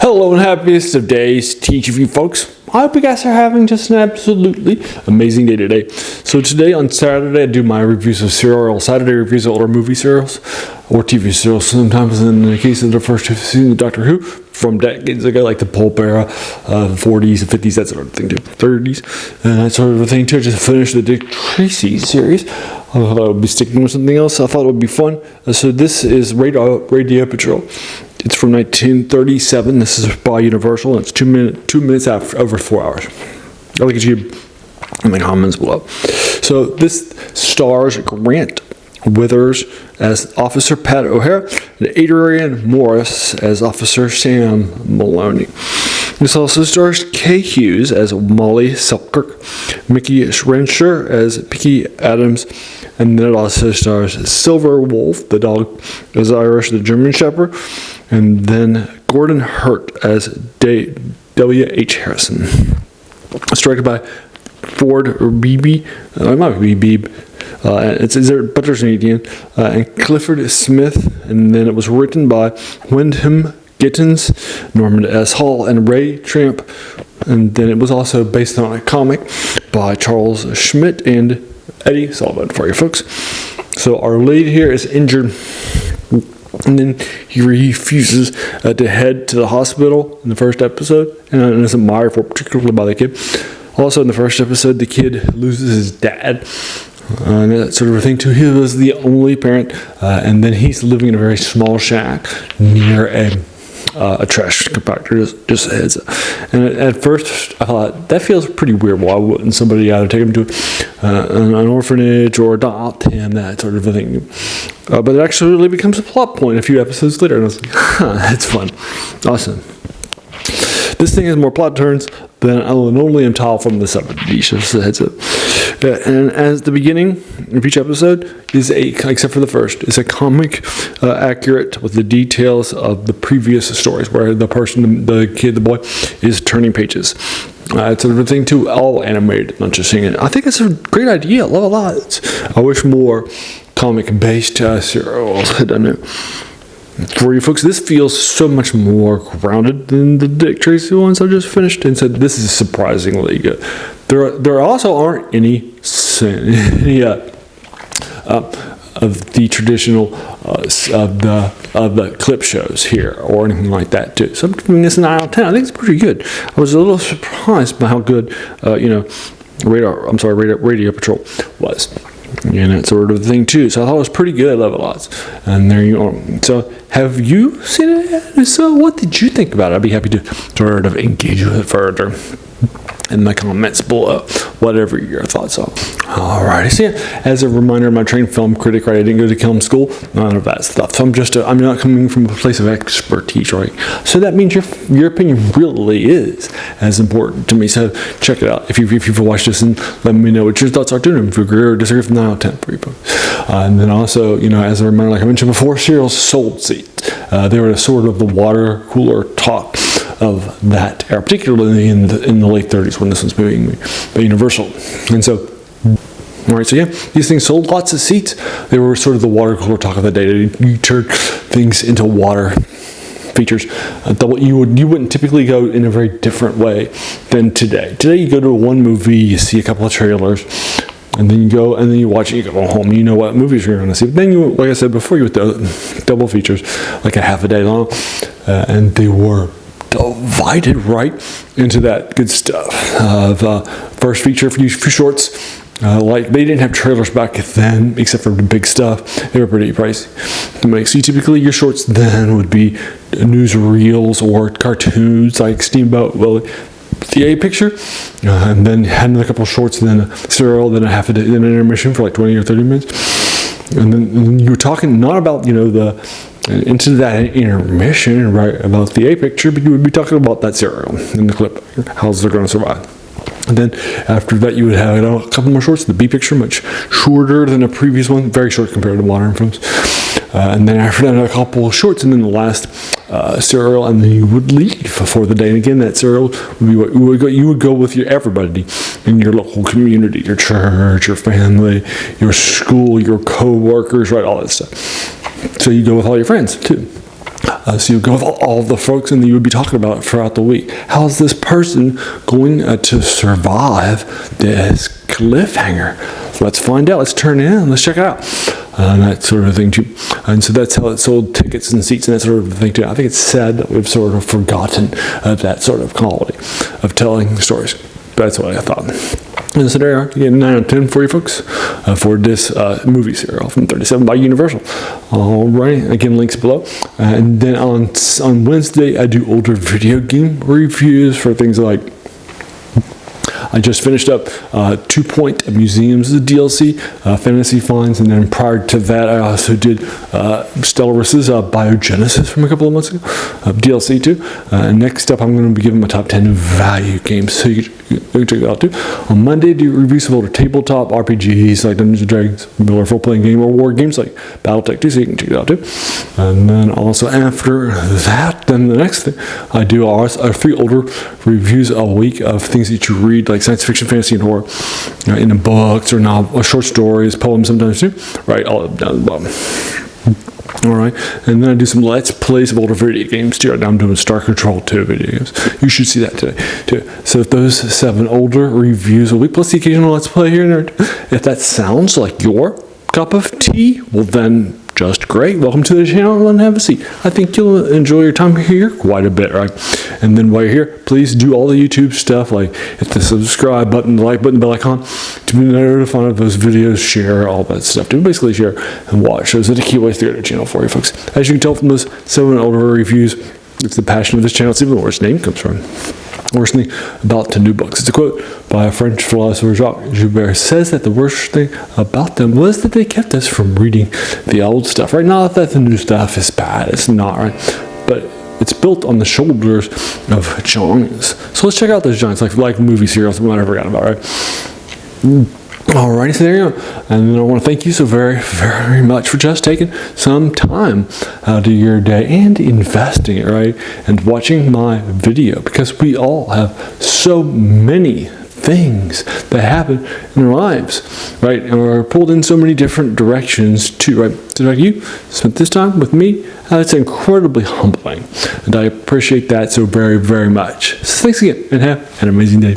Hello and happiest of days to each of you folks. I hope you guys are having just an absolutely amazing day today. So today on Saturday I do my reviews of serial, Saturday reviews of older movie serials or TV serials sometimes. In the case of the first season of Doctor Who from decades ago, like the pulp era, 40s and 50s, that sort of thing too, 30s, and that sort of thing too. I just finished the Dick Tracy series. I thought I would be sticking with something else. I thought it would be fun. So this is Radio Patrol. It's from 1937. This is by Universal. And it's 2 minutes after over 4 hours. I'll get you in the comments below. So this stars Grant Withers as Officer Pat O'Hara and Adrian Morris as Officer Sam Maloney. This also stars Kay Hughes as Molly Selkirk, Mickey Rensher as Picky Adams, and then it also stars Silver Wolf, the dog, as Irish, the German Shepherd, and then Gordon Hurt as W.H. Harrison. It's directed by Ford Beebe, not Beebe, but there's an Indian, and Clifford Smith, and then it was written by Wyndham Gittins, Norman S. Hall, and Ray Tramp, and then it was also based on a comic by Charles Schmidt and Eddie Sullivan for you folks. So our lead here is injured, and then he refuses to head to the hospital in the first episode, and is admired for particularly by the kid. Also in the first episode, the kid loses his dad, and that sort of thing too. He was the only parent, and then he's living in a very small shack near a trash compactor, just a heads up. And at first I thought, that feels pretty weird. Why wouldn't somebody either take him to an orphanage or adopt him, that sort of a thing? But it actually really becomes a plot point a few episodes later, and I was like, that's fun. Awesome. This thing has more plot turns than a linoleum tile from the 70s, just a heads up. And as the beginning of each episode is except for the first, is a comic accurate with the details of the previous stories, where the person, the kid, the boy, is turning pages. It's a thing too, all animated, not just singing. I think it's a great idea. I love it a lot. I wish more comic-based serials had done it. For you folks, this feels so much more grounded than the Dick Tracy ones I just finished, and said this is surprisingly good. There also aren't any of the traditional of the clip shows here or anything like that too. So I'm giving this a 9 out of 10. I think it's pretty good. I was a little surprised by how good Radio Patrol was. And that sort of thing too. So I thought it was pretty good. I love it lots. And there you are. So have you seen it? So what did you think about it? I'd be happy to sort of engage with it further in the comments below, whatever your thoughts are. Alrighty, so yeah, as a reminder, I'm a trained film critic, right? I didn't go to film school, none of that stuff. So I'm not coming from a place of expertise, right? So that means your opinion really is as important to me. So check it out. If you've watched this, and let me know what your thoughts are too. And if you agree or disagree, from 9 out of 10 for you folks. And then also, as a reminder, like I mentioned before, cereals sold seats. They were sort of the water cooler talk of that era, particularly in the late 30s when this was being by Universal. And so, all right, so yeah, these things sold lots of seats. They were sort of the water cooler talk of the day. You turn things into water features. You wouldn't typically go in a very different way than today. Today you go to one movie, you see a couple of trailers, and then you go and then you watch it, you go home, you know what movies you're going to see. But then you, like I said before, you would double features, like a half a day long, and they were divided right into that good stuff. First feature, a few shorts. Like they didn't have trailers back then, except for the big stuff. They were pretty pricey to make. So typically your shorts then would be newsreels or cartoons like Steamboat Willie, the A picture, and then had another couple of shorts, and then a serial, then a half a day, then an intermission for like 20 or 30 minutes. And then you were talking not about into that intermission, right, about the A picture, but you would be talking about that serial in the clip, how's they're going to survive. And then after that, you would have a couple more shorts. The B picture, much shorter than the previous one, very short compared to modern films. And then after that, a couple of shorts, and then the last serial, and then you would leave for the day. And again, that serial would be what you would go with everybody in your local community, your church, your family, your school, your co-workers, right, all that stuff. So you go with all your friends too. So you go with all the folks and you would be talking about it throughout the week. How's this person going to survive this cliffhanger? Let's find out. Let's turn it in. Let's check it out. And that sort of thing too. And so that's how it sold tickets and seats and that sort of thing too. I think it's sad that we've sort of forgotten of that sort of quality of telling stories. That's what I thought. And so there you are, you get 9 out of 10 for you folks for this movie serial from 37 by Universal. All right, again, links below. And then on Wednesday, I do older video game reviews for things like, I just finished up 2 Point Museums, the DLC, Fantasy Finds, and then prior to that, I also did Stellaris's Biogenesis from a couple of months ago, DLC too. Next up, I'm going to be giving my top 10 value games, so you can check that out too. On Monday, do reviews of older tabletop RPGs like Dungeons & Dragons, Miller role-playing game, or war games like Battletech 2, so you can check it out too. And then also after that, then the next thing, I do 3 older reviews a week of things that you read, like science fiction, fantasy, and horror, in the books or novel, or short stories, poems sometimes too. Right, all up down the bottom. All right, and then I do some let's plays of older video games too. Right now I'm doing Star Control 2 video games. You should see that today too. So those 7 older reviews a week, plus the occasional let's play here and there. If that sounds like your cup of tea, well then, just great. Welcome to the channel and have a seat. I think you'll enjoy your time here quite a bit, right? And then while you're here, please do all the YouTube stuff, like hit the subscribe button, the like button, the bell icon to be notified of those videos, share all that stuff. Do basically share and watch. Those are the key ways to get the channel for you folks. As you can tell from those 7 older reviews, it's the passion of this channel. It's even where its name comes from. Worst thing about the new books. It's a quote by a French philosopher, Jacques Joubert, says that the worst thing about them was that they kept us from reading the old stuff, right? Not that the new stuff is bad, it's not, right? But it's built on the shoulders of giants. So let's check out those giants, like movie serials we might have forgotten about, right? Alrighty, so there you go. And then I want to thank you so very, very much for just taking some time out of your day and investing it, right? And watching my video, because we all have so many things that happen in our lives, right? And we're pulled in so many different directions too, right? So like you spent this time with me, it's incredibly humbling. And I appreciate that so very, very much. So thanks again, and have an amazing day.